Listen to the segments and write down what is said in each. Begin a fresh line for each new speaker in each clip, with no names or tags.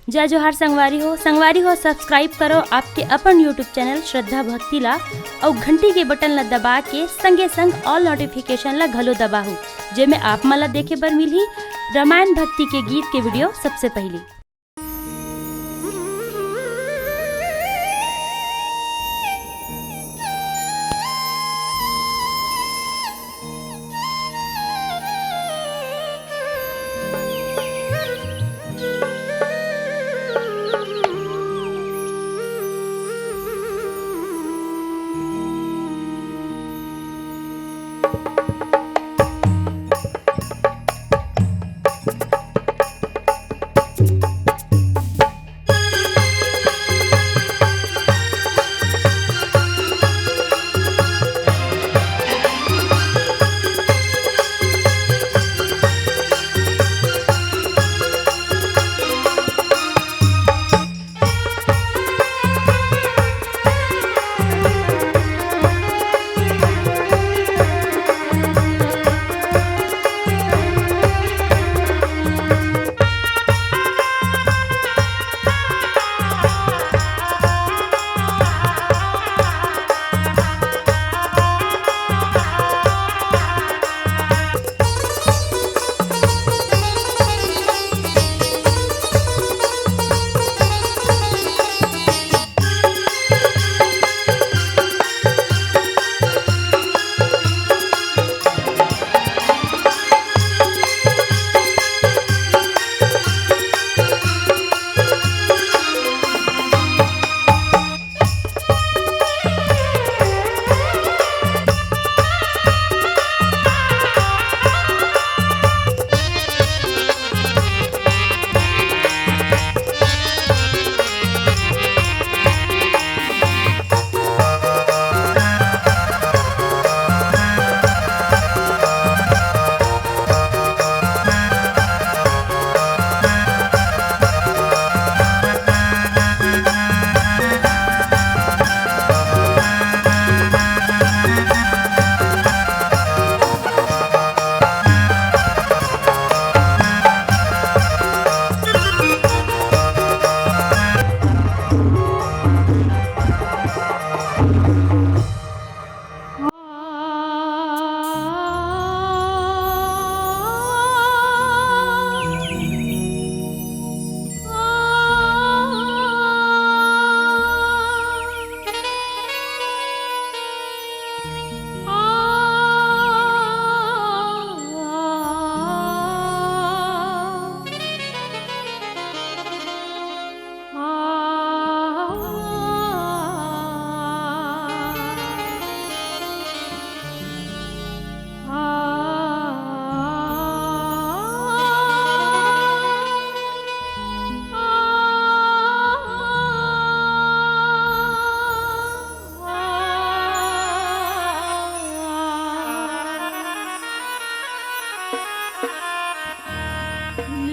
जय जोहार संगवारी हो सब्सक्राइब करो आपके अपन यूट्यूब चैनल श्रद्धा भक्ति ला और घंटी के बटन ला दबा के संगे संग ऑल नोटिफिकेशन ला घलो दबाहू जेमे आप मला देखे बर मिलही रामायण भक्ति के गीत के वीडियो सबसे पहले।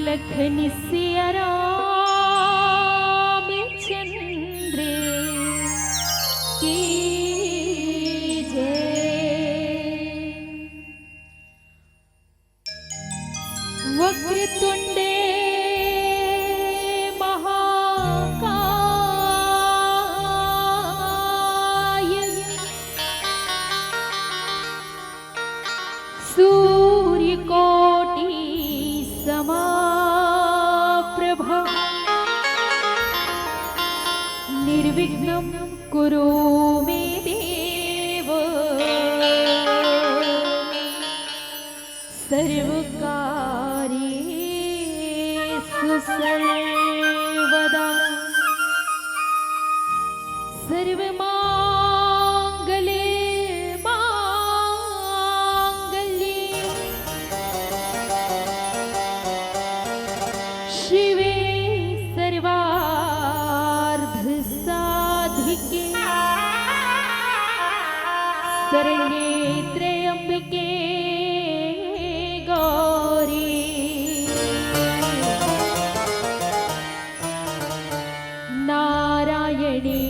लखन सिया रामचंद्र की जय। वक्रतुंडे महाकाय सूर्यकोटि समाप्रभा निर्विघ्नं कुरु मे देव सर्वकार्येषु सर्वदा सर्वमांगल्ये शिवे सर्वार्धसाधिके शरण्ये त्र्यंबके गौरी नारायणी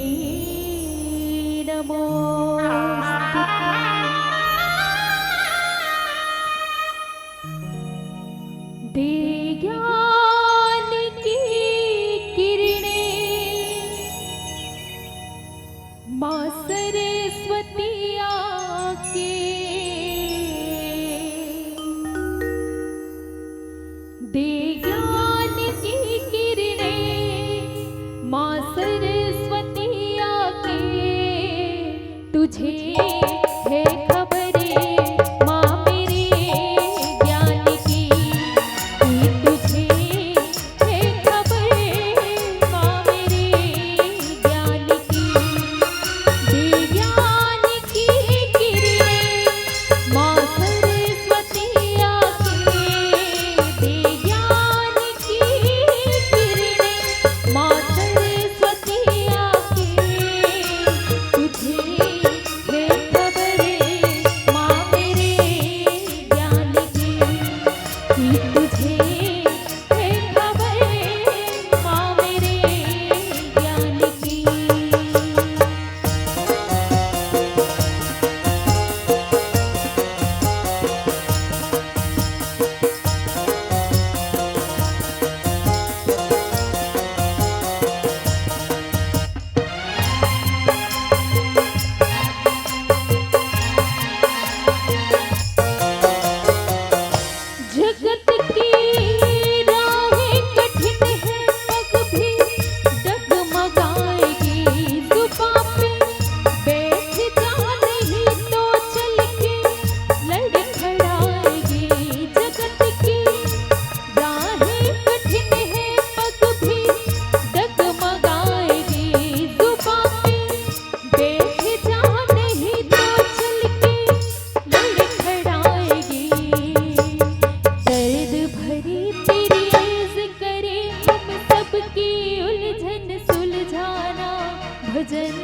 भजन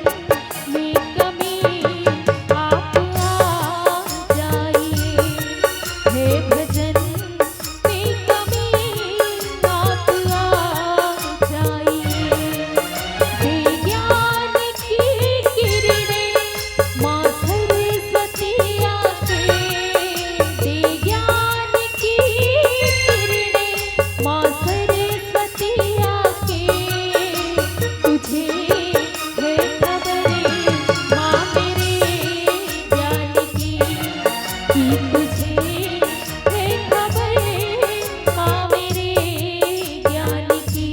में कमी आप आ जाइए, हे भजन में कमी आप आ जाइए। हे ज्ञान की किरणें माँ सरस्वती आके, हे ज्ञान की किरणें माँ सरस्वती आके, तुझे है खबरें माँ मेरे ज्ञान की, कि तुझे है खबरें माँ मेरे ज्ञान की।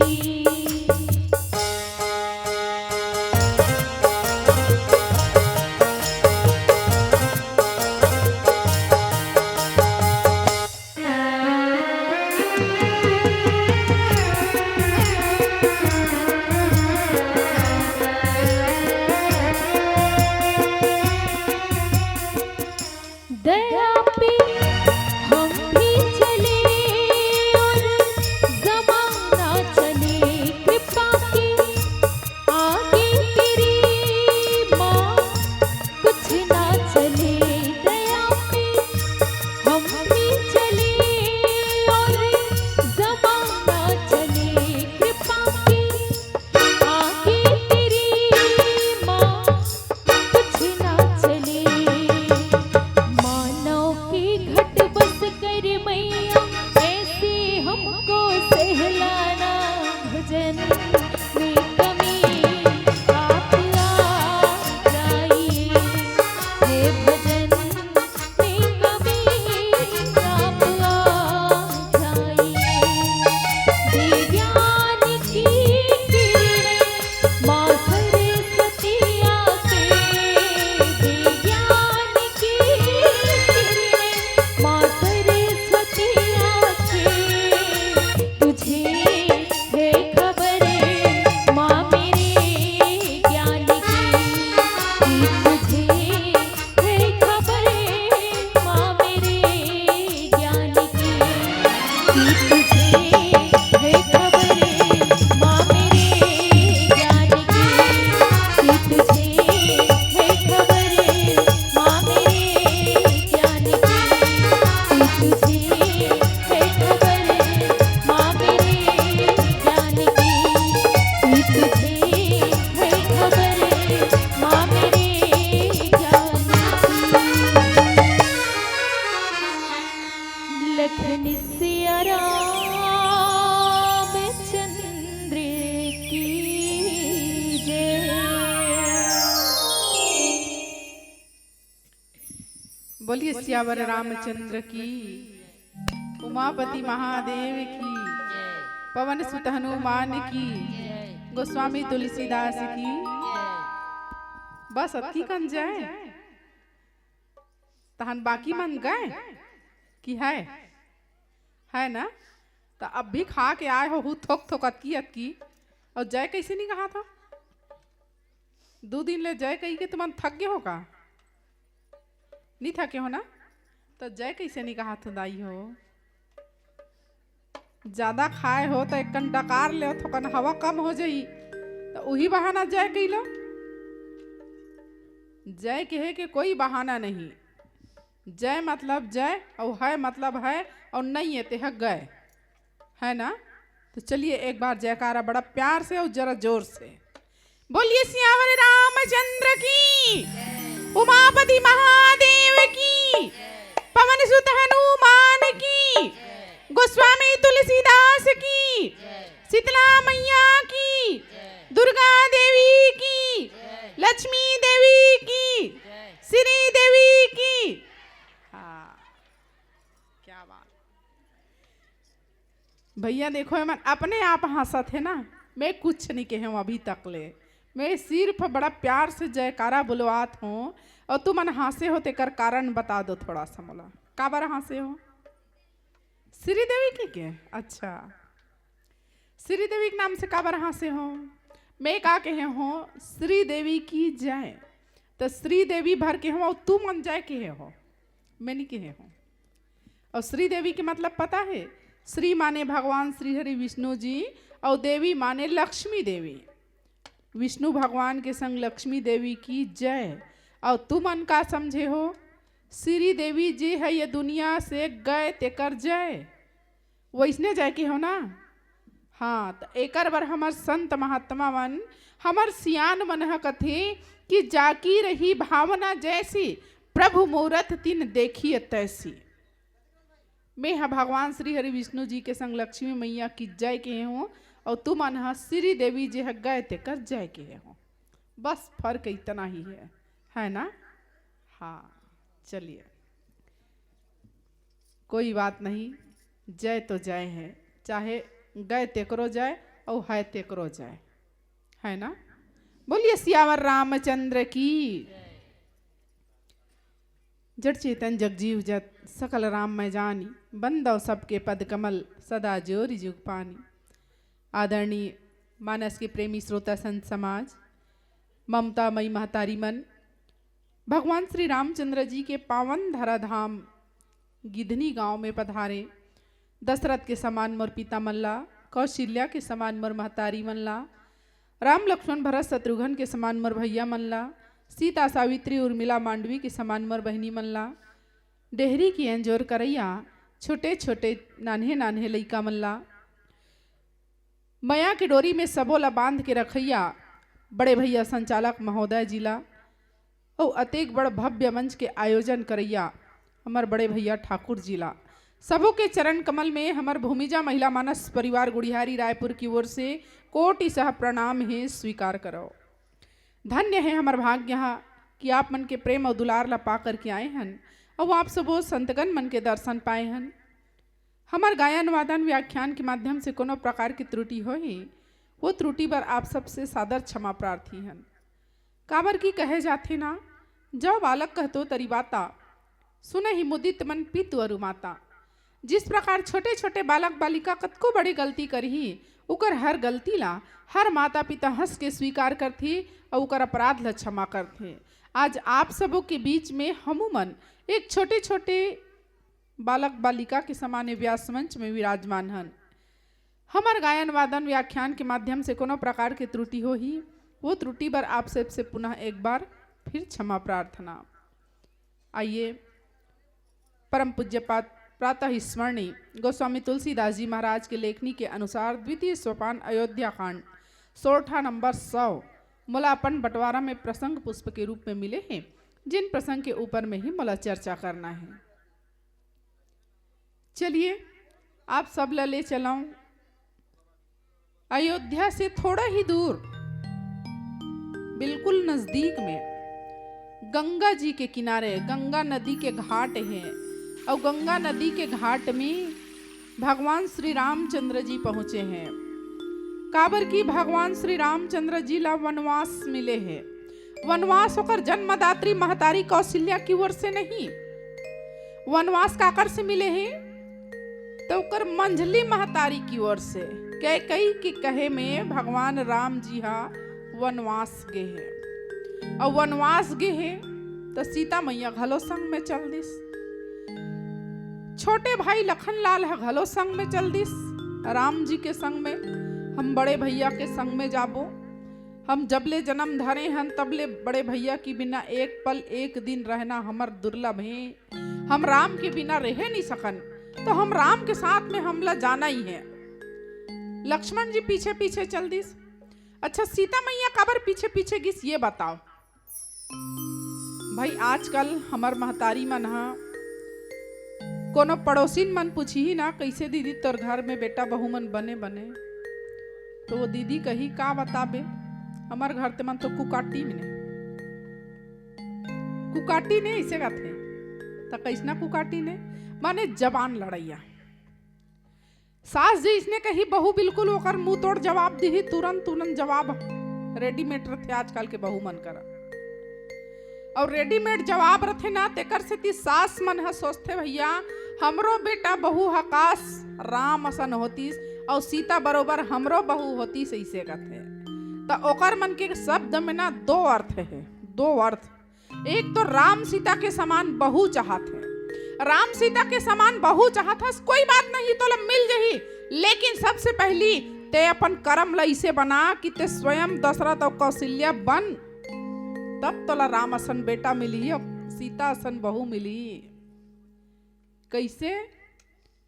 दया पे हम भी चले और ज़माना चले, कृपा के आगे तेरी माँ कुछ ना चले। दया पे हम भी चले और ज़माना चले, कृपा के आगे तेरी माँ कुछ ना चले। मानव के घट बस कर मैया ऐसे हमको सहलाना, भजन में कमी आप आ जाइए, हे भजन में कमी आप आ जाइए। विज्ञान की किरणें माँ सरस्वती आके, विज्ञान की किरणें माँ सरस्वती आके, तुझे है खबरें माँ मेरे ज्ञान की, कि तुझे है खबरें माँ मेरे ज्ञान की, कि तुझे है खबरें माँ मेरे ज्ञान की, कि तुझे है खबरें माँ मेरे ज्ञान की, कि तुझे है खबरें माँ मेरे ज्ञान की, कि तुझे है खबरें माँ मेरे ज्ञान की। लखन सिया रामचंद्र की जय।
बोलिए सियावर रामचंद्र की, उमापति महादेव की, पवन सुत हनुमान की, गोस्वामी तुलसीदास की। बस अतकी कन जाए तहन बाकी मन गए कि है ना। तो अब भी खा के आए हो थोक थोक अतकी अतकी, और जय कैसे नहीं कहा था? 2 दिन ले जय कही के तुम थक गए हो का? नहीं थके हो ना? तो जय कैसे नहीं कहा था दाई हो? ज्यादा खाए हो तो एक कन डकार ले तो कन हवा कम हो जाई, तो वही बहाना जय कही लो। जय कहे के कोई बहाना नहीं। जय मतलब जय, और है मतलब है, और नहीं है ते है गए, है ना। तो चलिए एक बार जयकारा बड़ा प्यार से और जरा जोर से बोलिए सियावर रामचंद्र की, उमापति महादेव की, पवन सुत हनुमान की, गोस्वामी तुलसीदास की, शीतला मैया की, दुर्गा देवी की, लक्ष्मी देवी की, श्री देवी की। हाँ, क्या बात भैया। देखो मन अपने आप हंसत है ना, मैं कुछ नहीं कहे हूँ अभी तक ले। मैं सिर्फ बड़ा प्यार से जयकारा बुलवात हूँ, और तुम मन हंसे हो तेकर कारण बता दो थोड़ा सा मोला। का बार हंसे हो? श्री देवी की के? अच्छा, श्री देवी के नाम से का बार हंसे हो? मैं का कहे हो श्री देवी की जय, तो श्री देवी भर के हो और तू मन जय कहे हो, मैं नहीं कहे हो। और श्री देवी के मतलब पता है? श्री माने भगवान श्री हरि विष्णु जी, और देवी माने लक्ष्मी देवी। विष्णु भगवान के संग लक्ष्मी देवी की जय। और तुम मन का समझे हो, श्री देवी जी है ये दुनिया से गए तेकर जय, वैसने जय की हो ना। हाँ, तो एकर बर हमार संत महात्मा मन, हमार सियान मन ह कथे कि जाकी रही भावना जैसी, प्रभु मूरत तिन देखिए तैसी। मैं हाँ भगवान श्री हरि विष्णु जी के संग लक्ष्मी मैया की जय के हूँ, और तुम मन श्री देवी जी है गए तेकर जय के हो। बस फर्क इतना ही है ना। हाँ चलिए, कोई बात नहीं, जय तो जय है, चाहे गए तेकरो जय और है तेकरो जय, है ना। बोलिए सियावर रामचंद्र की। जड़ चेतन जगजीव जत सकल राम मैं जानी, बंदो सबके पद कमल सदा जोरी जुग पानी। आदरणीय मानस के प्रेमी श्रोता संत समाज, ममता मई महतारी मन, भगवान श्री रामचंद्र जी के पावन धराधाम गिधनी गांव में पधारे। दशरथ के समान मोर पिता मल्ला, कौशल्या के समान मोर महतारी मल्ला, राम लक्ष्मण भरत शत्रुघ्न के समान मोर भैया मल्ला, सीता सावित्री उर्मिला मांडवी के समान मोर बहनी मल्ला, डेहरी की अंजोर करैया छोटे छोटे नान्हे नान्हे लइका मल्ला, मया के डोरी में सबोला बांध के रखैया बड़े भैया संचालक महोदय जिला, और अतेक बड़ भव्य मंच के आयोजन करैया हमार बड़े भैया ठाकुर जिला। सबों के चरण कमल में हमार भूमिजा महिला मानस परिवार गुड़ियारी रायपुर की ओर से कोटि सह प्रणाम है, स्वीकार करो। धन्य है हमार भाग्य यहाँ कि आप मन के प्रेम और दुलार ला पा करके आए हन, और आप सबो संतगन मन के दर्शन पाए हन। हमार गायन वादन व्याख्यान के माध्यम से कोनो प्रकार की त्रुटि हो ही, वो त्रुटि पर आप सबसे सादर क्षमा प्रार्थी हन। काबर की कहे जाथे ना, जब बालक कहतो तरी बाता, सुने ही मुदित मन पितु अरु माता। जिस प्रकार छोटे छोटे बालक बालिका कतको बड़ी गलती करही, उकर हर गलती ला हर माता पिता हंस के स्वीकार करथे और उकर अपराध ला क्षमा करथे। आज आप सबों के बीच में हमू मन एक छोटे छोटे बालक बालिका के समान व्यास मंच में विराजमान हन। हमार गायन वादन व्याख्यान के माध्यम से कोनो प्रकार की त्रुटि हो ही, वो त्रुटि पर आप सबसे पुनः एक बार फिर क्षमा प्रार्थना। आइए परम पूज्यपाद प्रातः स्मरणी गोस्वामी तुलसीदास जी महाराज के लेखनी के अनुसार द्वितीय सोपान अयोध्या कांड सोरठा नंबर 100 मोलापन बंटवारा में प्रसंग पुष्प के रूप में मिले हैं, जिन प्रसंग के ऊपर में ही मोला चर्चा करना है। चलिए आप सब ले चलाऊं अयोध्या से थोड़ा ही दूर, बिल्कुल नजदीक में गंगा जी के किनारे गंगा नदी के घाट हैं, और गंगा नदी के घाट में भगवान श्री रामचंद्र जी पहुंचे हैं। काबर की भगवान श्री रामचंद्र जी ला वनवास मिले हैं। वनवास होकर जन्मदात्री महतारी कौशल्या की ओर से नहीं, वनवास काकर से मिले हैं तो कर मंझली महतारी की ओर से। कैकई के कहे में भगवान राम जी हा वनवास गए हैं, और वनवास गए हैं तो सीता मैया घलो संग में चल दिस, छोटे भाई लखन लाल है घलो संग में चल दिस राम जी के संग में। हम बड़े भैया के संग में जाबो, हम जबले जन्म धरे हन तबले बड़े भैया की बिना एक पल एक दिन रहना हमर दुर्लभ है। हम राम के बिना रह नहीं सकन, तो हम राम के साथ में हमला जाना ही है। लक्ष्मण जी पीछे पीछे चल दिस। अच्छा सीता मैया काबर पीछे पीछे गिस ये बताओ भाई। आजकल हमार महतारी मन हा कोनो पड़ोसिन मन पूछी ही ना, कैसे दीदी तोर घर में बेटा बहू मन बने बने, तो वो दीदी कही का बताबे, हमार घर ते मन तो कुकाटी में कुकाटी ने इसे कहते तो कैसना कुकाटी ने माने जवान लड़ैया। सास जी इसने कही बहू बिल्कुल होकर मुंह तोड़ जवाब दी, तुरंत तुरंत जवाब रेडीमेड रथे आजकल के बहू मन करा, और रेडीमेड जवाब रथे ना तेकर से ती सास मन हा सोचते भैया हमरो बेटा बहू हकाश राम असन होतीस और सीता बरोबर हमरो बहू होतीस ऐसे कहते। तो ओकर मन के शब्द में ना दो अर्थ है, दो अर्थ। एक तो राम सीता के समान बहू चाहत है, राम सीता के समान बहू चाहत है, कोई बात नहीं तो मिल जही, लेकिन सबसे पहली ते अपन कर्म लइसे बना कि ते स्वयं दशरथ और कौशल्या बन, तब तोला राम असन बेटा मिली और सीता असन बहू मिली। कैसे?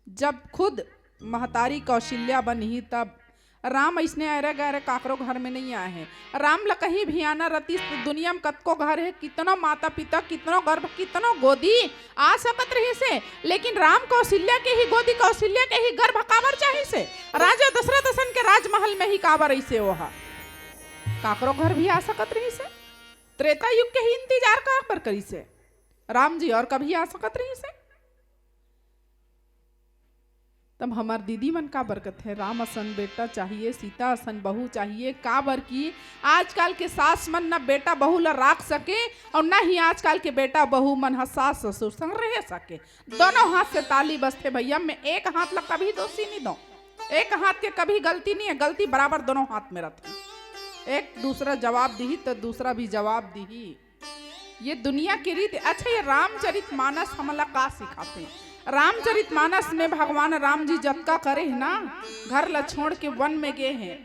जब खुद महतारी कौशल्या बनी तब। राम ऐसने अरे गहरे काकरो घर में नहीं आए हैं। राम ला कहीं भी आना रती दुनिया में कतको घर है, कितनो माता पिता, कितनो गर्भ, कितनो गोदी आ सकत रही से, लेकिन राम कौशल्या के ही गोदी, कौशल्या के ही गर्भ काबर चाहिए से। राजा दशरथ असन के राजमहल में ही काबर ऐसे वहा काकरो घर भी आ सकत रही से। त्रेता युग के ही इंतजार काबर करी से राम जी, और कभी आ सकत रही से। तब हमार दीदी मन का बरकत है, राम असन बेटा चाहिए, सीता असन बहू चाहिए। काबर की आजकल के सास मन न बेटा बहू ला राख सके और न ही आजकल के बेटा बहू मन ह सास ससुर संग रह सके। दोनों हाथ से ताली बजते भैया। मैं एक हाथ ला कभी दोषी नहीं दो, एक हाथ के कभी गलती नहीं है, गलती बराबर दोनों हाथ में रहती। एक दूसरा जवाब दी तो दूसरा भी जवाब दी। ये दुनिया की रीत। अच्छा, ये रामचरितमानस हमला का सिखाते हैं? रामचरितमानस में भगवान राम जी जतका करे है ना, घर ला छोड़ के वन में गए हैं।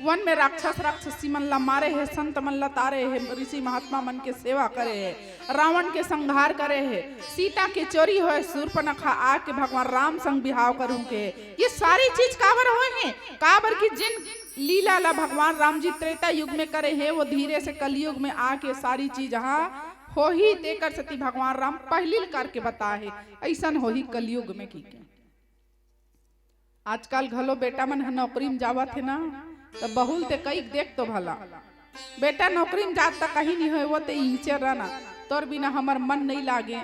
वन में राक्षसी मन ला मारे है, संत मन ला तारे है, ऋषि महात्मा मन के सेवा करे है, रावण के संहार करे है, सीता के चोरी होए, शूर्पणखा आके भगवान राम संग बिहाव करूं के। ये सारी चीज काबर हुए हैं? काबर की जिन लीला ला भगवान राम जी त्रेता युग में करे है, वो धीरे से कलयुग में आके सारी चीज यहाँ हो ही देकर सती भगवान राम पहली करके बता है। ऐसा हो ही कलयुग में की के। आजकल घलो बेटा मन नौकरी में जावत है ना, तो बहुल ते कई देख तो भला बेटा नौकरी में जात तक कहीं नहीं हो, वो ते इंचे रहना तोर बिना हमार मन नहीं लागे।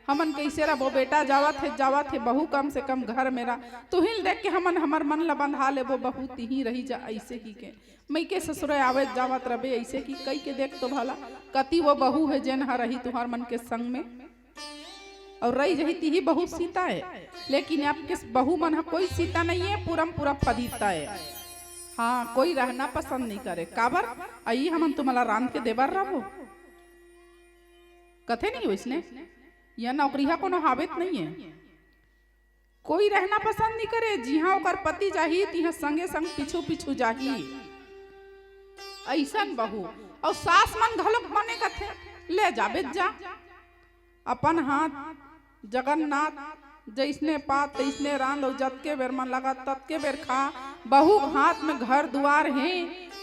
हमन कैसे रहो? बेटा जावत है बहू कम से कम घर मेरा तुहिल देख के हमन हमार मन ला बंधा ले, वो बहू तिही रही जा। ऐसे ही के मई के ससुर आवे जावत रबे, ऐसे की कई के देख तो भला कति वो बहू है जेन हा रही तुहार मन के संग में और रही जही तिही बहू सीता है। लेकिन आपके बहू मन हा कोई सीता नहीं है, पूरा फदीता है। हाँ, कोई रहना पसंद नहीं करे। काबर? आई हमन तुम्हारा राम के देवर रहो कथे नहीं हो इसने, यह नौकरिया कोनो हावेत नहीं है। कोई रहना पसंद नहीं करे। जिहा ओकर पति जाही तिहा संगे संग पीछू पीछू जाही। ऐसन बहू और सास मन घलोक बने कथे ले जाबे जा अपन हाथ जगन्नाथ जैसने पात तैसने रांध और जतके बेर मन लगा ततके बेर खा। बहू हाथ में घर द्वार है,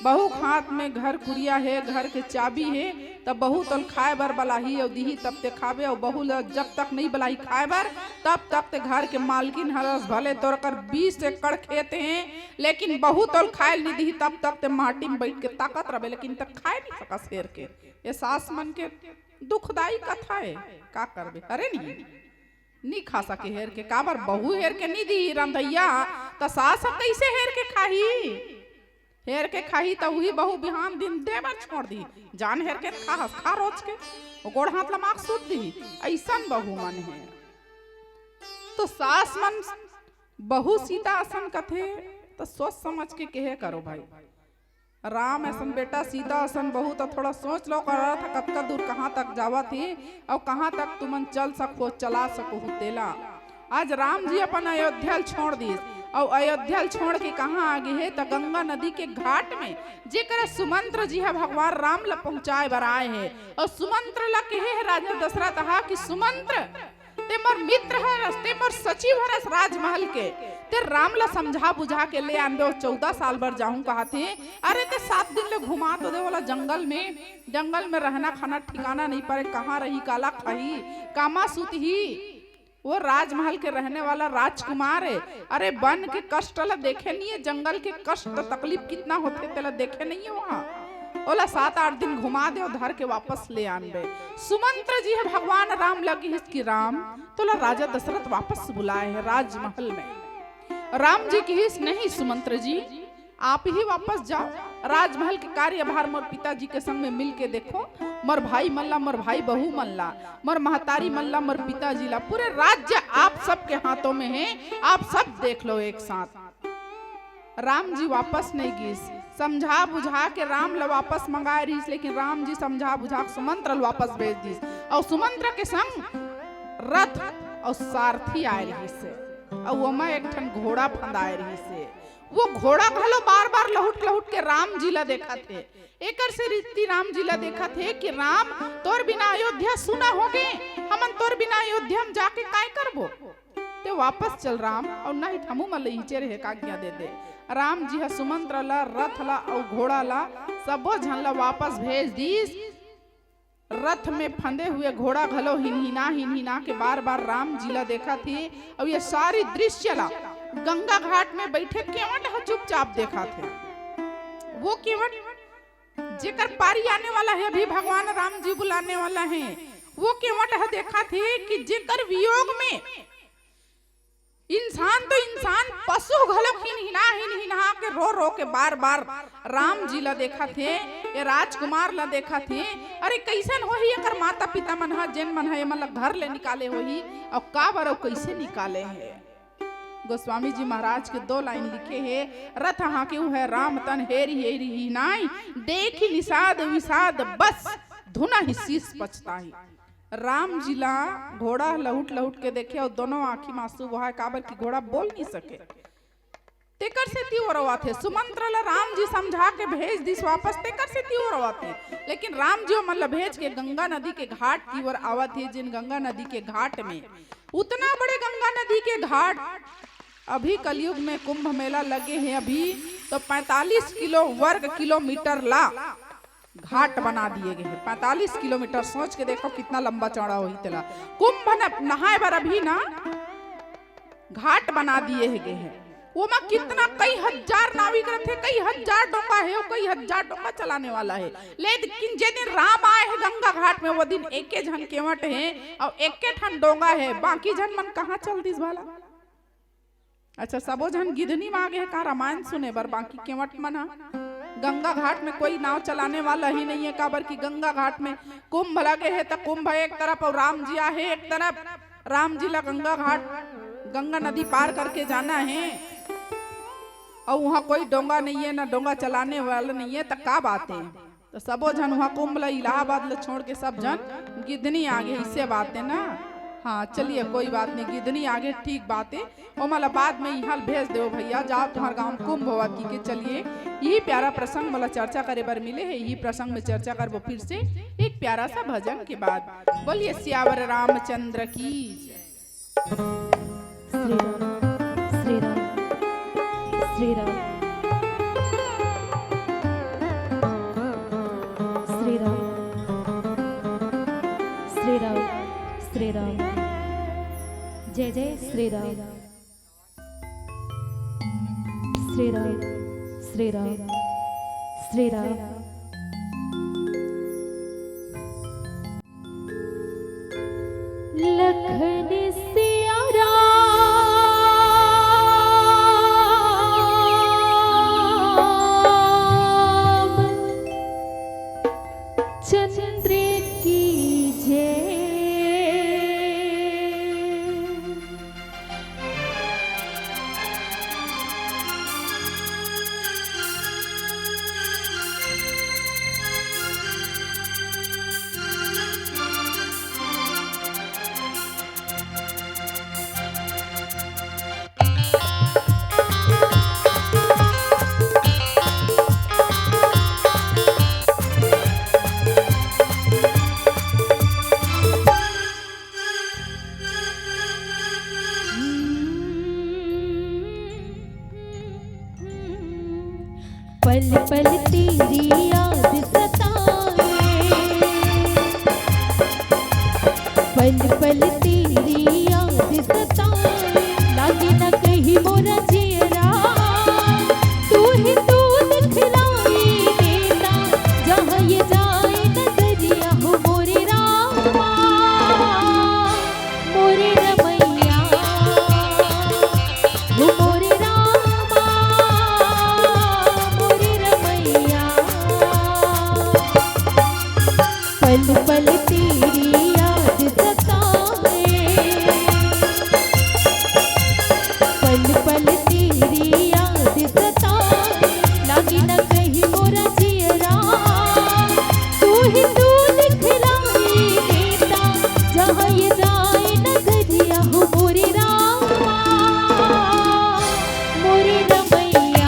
बहू हाथ में घर कुरिया है, घर के चाबी है, तब बहू तो खाए बर बलाही और दीही तब ते खाबे। और बहू जब तक नहीं बलाई खाए बर तब तक ते घर के मालकिन हरस भले तोड़ कर 20 एकड़ खेत हैं, लेकिन बहू तो खाए नहीं दीही तब तक ते माटी में बैठ के ताकत रहे, लेकिन तक खाए नहीं सका शेर के। ये सास मन के दुखदाई कथा है, का करबे? अरे नहीं खा सके हेर के। काबर? बहू हेर के नहीं दी रंधैया तो सास कैसे हेर के खाही? हेर के खाही तो वही बहू बिहान दिन देवर छोड़ दी, जान हेर के खा रोज के वो गोड़ हाथ लमाक सूत दी। ऐसा बहू मन है। तो सास मन बहू सीता असन कथे तो सोच समझ के कहे करो भाई। राम ऐसन बेटा, सीता असन बहू, तो थोड़ा सोच लो कर था कतका दूर कहाँ तक जावा थी और कहाँ तक तुमन चल सको चला सको तेला। आज राम जी अपन अयोध्या छोड़ दी और अयोध्या छोड़ के कहाँ आगे है तो गंगा नदी के घाट में जेकर सुमंत्र जी है भगवान राम ला पहुंचाए बर आए है। और सुमंत्र ला कहे है राजा दशरथ हा कि सुमंत्र ते मोर मित्र हरस, ते मोर सचिव हरस राजमहल के, ते राम ला समझा बुझा के ले आनबे। 14 साल भर जाऊं कहा थे। अरे ते 7 दिन ले घुमा तो दे वाला जंगल में रहना खाना ठिकाना नहीं पड़े, कहाँ रही काला खाही कामा सूत ही। वो राजमहल के रहने वाला राजकुमार है। अरे वन के कष्ट ला देखे नहीं है, जंगल के कष्ट तकलीफ कितना होते तेला देखे नहीं है। वहाँ ओला 7-8 दिन घुमा दे और धर के वापस ले आनबे। सुमंत्र जी है भगवान राम लगी इसकी राम तोला राजा दशरथ वापस बुलाए है राजमहल में। राम जी की हिस नहीं सुमंत्र जी, आप ही वापस जाओ राजमहल के कार्यभार मोर पिताजी के संग में मिल के देखो। मोर भाई मल्ला, मोर भाई बहू मल्ला, मोर महतारी मल्ला, मोर पिताजी ला, पूरे राज्य आप सबके हाथों में है, आप सब देख लो एक साथ। राम जी वापस नहीं गीस, समझा बुझा के राम ला वापस मंगाए रही, लेकिन राम जी समझा बुझा के सुमंत्र वापस भेज दी। और सुमंत्र के संग रथ और सारथी आए रही से और वो में एक ठन घोड़ा फंदाए रही से। वो घोड़ा घलो बार बार लहुट लहुट के राम जी ला देखा थे। एकर से रीति राम जी ला देखा थे कि राम तोर बिना अयोध्या सुना हो गए, हमन तोर बिना अयोध्या में जाके काय करबो। ते वापस चल राम और नहीं हमू मल हिचे रहे काज्ञा दे दे। राम जी हा सुमंत्र ला, रथ ला और घोड़ा ला सबो झन ला वापस भेज दीस। रथ में फंदे हुए घोड़ा घलो हिनहिना के बार बार राम जी ला देखा थी। और ये सारी दृश्य ला गंगा घाट में बैठे केवट चुपचाप देखा थे। वो केवट जेकर पारी आने वाला है, अभी भगवान राम जी बुलाने वाला है, वो केवट देखा थे कि जेकर वियोग में इंसान तो इंसान पशु घलो हिनहिना के रो रो के बार बार राम जी ला देखा थे, ये राजकुमार ला देखा थे। अरे कैसन हो ही अगर माता पिता मन हा जेन मन है मतलब घर ले निकाले हो ही और का बार कैसे निकाले है। गोस्वामी जी महाराज के 2 लाइन लिखे हैं, रथ हाँ क्यों है राम तन हेरी हेरी ही नाई, देखी निषाद विषाद बस धुना ही शीस पछताई। राम जी ला घोड़ा लहुट लहुट के देखे और दोनों आंखी मासूम वहा काबर की घोड़ा बोल नहीं सके। तेकर से ती रवा थे। सुमंत्र ला राम जी समझा के भेज दिस वापस, तेकर से ती रवा थे। लेकिन राम जी मतलब भेज के गंगा नदी के घाट की ओर आवत है। जिन गंगा नदी के घाट में उतना बड़े गंगा नदी के घाट अभी कलयुग में कुंभ मेला लगे हैं अभी तो 45 वर्ग किलोमीटर ला घाट बना दिए गए हैं। 45 किलोमीटर, सोच के देखो कितना लंबा चौड़ा हो तेला। कुंभ नहाए बर अभी ना घाट बना दिए गए हैं। वो में कितना कई हजार नाविक रहते, कई हजार डोंगा है, कई हजार डोंगा चलाने वाला है। लेकिन जे दिन राम आए हैं गंगा घाट में वो दिन एके झन केवट है और एके ठन डोंगा है, बाकी झन मन कहाँ चल दिस वाला। अच्छा सबो झन गिधनी मांगे है का रामायण सुने बर, बाकी केवट मना गंगा घाट में कोई नाव चलाने वाला ही नहीं है। काबर की गंगा घाट में कुंभ लगे है तो कुंभ एक तरफ और राम जी आहे एक तरफ। राम जी ला गंगा घाट गंगा नदी पार करके जाना है और वहाँ कोई डोंगा नहीं है ना डोंगा चलाने वाला नहीं है, तो का बात है। तो सबो जन वहाँ कुंभ ला इलाहाबाद ला छोड़ के सब जन गिधनी आगे, इससे बात है ना। हाँ चलिए कोई बात नहीं, गिधनी आगे ठीक बात है। और मला बाद में यहाँ भेज दो भैया, जाओ तुम्हारे गाँव में कुंभ होवा की के। चलिए यही प्यारा प्रसंग मला चर्चा करे बर मिले है, यही प्रसंग में चर्चा कर वो फिर से एक प्यारा सा भजन के बाद। बोलिए सियावर रामचंद्र की
श्री राम श्री राम श्री राम श्री राम श्री राम श्री राम जय जय श्री राम श्री राम श्री राम श्री राम। लखन सिया चंद्र की जय। पल पल तेरी याद सताए, पल पल तेरी याद सताए, लागे न कहीं मोरा चेहरा, तू ही तू दिखलाई देता, जहाँ ये जाए नजरिया हो मोरे रामा, मोरे रमैया हो मोरे रामा, मोरे रमैया। पल पल तेरी याद सताए, पल पल तेरी याद सताए, लागे न कहीं मोरा चेहरा, तू ही तू दिखलाई देता, जहाँ ये जाए नजरिया हो मोरे रामा, मोरे रमैया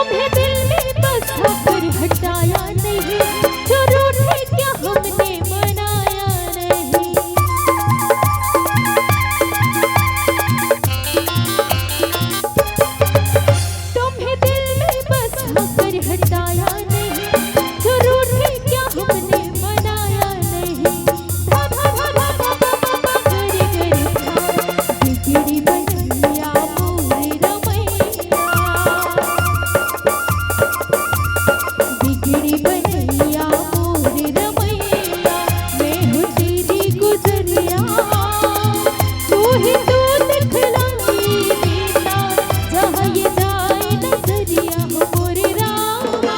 तुम्हें दिल में बसा कर हटाया नहीं, जो रूठे क्या हमने मनाया नहीं। तुम्हें दिल में बसा कर हटाया नहीं, जो रूठे क्या हमने मनाया नहीं। धा धा धा धा धा धा धा गरे गरे धा, बिगड़ी बनैया मोरे रमैया, बिगड़ी बनैया मोरे रमैया, मैं हूँ तेरी गुजरिया, तू ही तू दिखलाई देता, जहाँ ये जाए नजरिया हो मोरे रामा,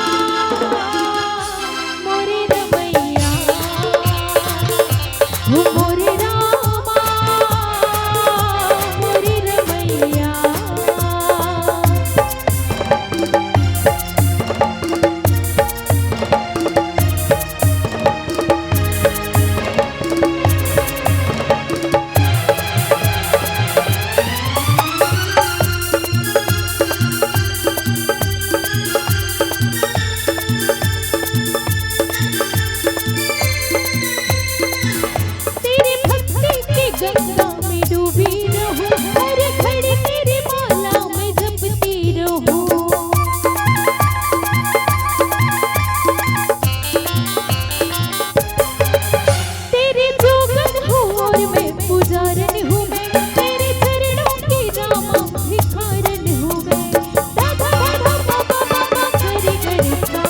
मोरे रमैया, हो मोरे रामा, मोरे रमैया। तेरी भक्ति की गंगा में डूबी रहूं, हर घड़ी तेरी माला में जपती रहूं। तेरी जोगन हूँ और मैं पुजारन हूँ मैं, तेरे चरणों की रामा भिखारन हूँ मैं। धा धा धा धा धा धा धा धा गरे गरे धा,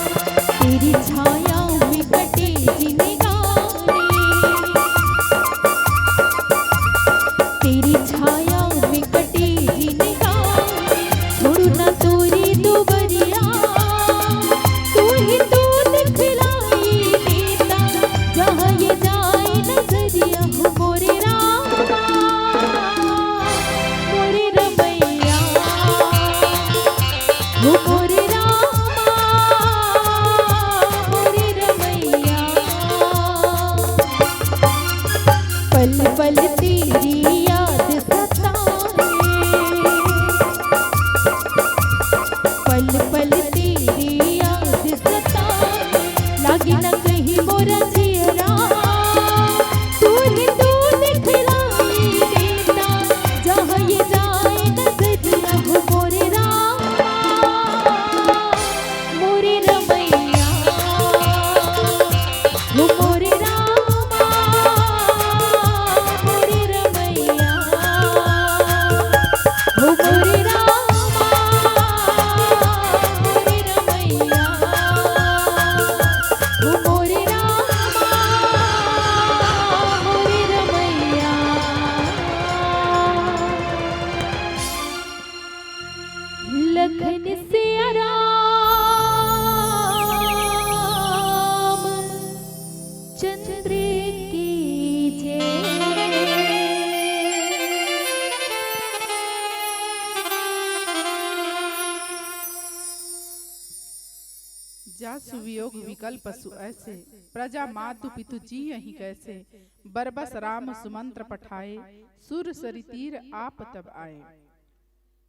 तेरी छाया में कटे जिनगारे, तेरी छाया में कटे जिनगारे, छोड़ू ना तोरी दुबरिया, तू ही तू दिखलाई देता, जहाँ ये जाए नजरिया हो मोरे रामा, मोरे रमैया, हो मोरे रामा, मोरे रमैया। पल पल तेरी याद सताए, पल पल तेरी याद सताए, लागे न कहीं मोरा चेहरा, तू ही तू दिखलाई देता, जहाँ ये जाए नजरिया हो मोरे रामा, मोरे रमैया, हो मोरे रामा, मोरे रमैया, हो मोरे रामा, मोरे रमैया, हो मोरे रामा, मोरे रमैया। लखन से राम चंद्र की जय।
जा सुवियोग विकल पशु ऐसे, प्रजा मातु पितु जी यही कैसे, बरबस राम सुमंत्र पठाए, सुर सरि तीर आप तब आए।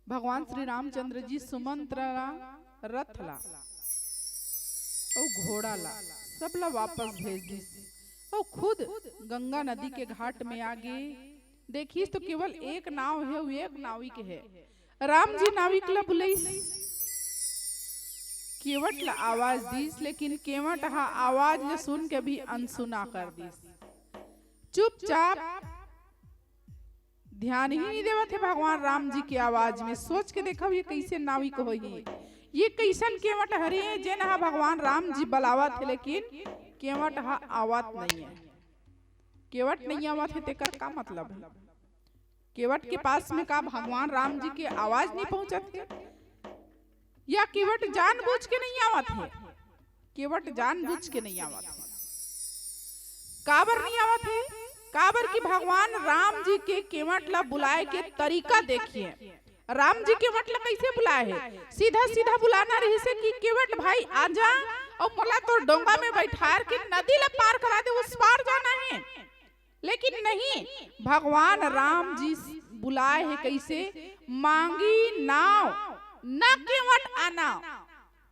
भगवान श्री रामचंद्र जी सुमंत्र ला, रथ ला और घोड़ा ला सब ला वापस भेज दी, और खुद गंगा नदी के घाट में आगे देखिस तो केवल एक नाव है, वो एक नाविक है। राम जी नाविक ला बुलाइस, केवट ला आवाज दीस, लेकिन केवट हा आवाज ले सुन के भी अनसुना कर दीस। चुपचाप ध्यान ही नहीं देवत है भगवान राम जी की आवाज में। सोच के देखो ये कैसे नाविक होई, ये कैसन केवट हरे जेन हा भगवान राम जी बलावत है, लेकिन केवट हा आवत नहीं है। केवट नहीं आवत है तेकर का मतलब है? केवट के पास में का भगवान राम जी की आवाज नहीं पहुंचत है, या केवट जानबूझ के नहीं आवत है? केवट जानबूझ के नहीं आवत है। काबर नहीं आवत है? काबर की भगवान राम जी के केवट ला बुलाए के तरीका देखिए। राम जी केवट ला कैसे बुलाए है? सीधा सीधा बुलाना रही से कि केवट भाई आजा और मला तो डोंगा में बैठार के नदी ला पार करा दे, उस पार जाना है। लेकिन नहीं, भगवान राम जी बुलाए है कैसे? मांगी नाव न केवट आना,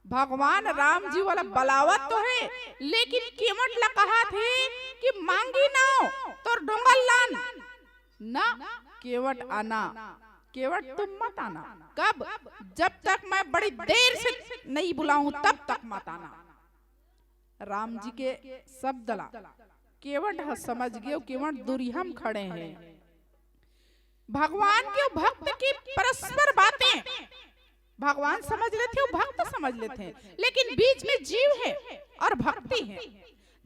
भगवान राम जी वाला बलावत तो है, लेकिन केवट ला कहा थे कि मांगी ना तो डोंगल लान ना, केवट आना, केवट तुम मत आना। कब? जब तक मैं बड़ी देर से नहीं बुलाऊं तब तक मत आना। राम जी के शब्द ला केवट समझ गए, केवट दूरी हम खड़े हैं। भगवान के भक्त की परस्पर बातें भगवान समझ लेते हैं, भक्त समझ लेते हैं, लेकिन बीच में जीव है और भक्ति है।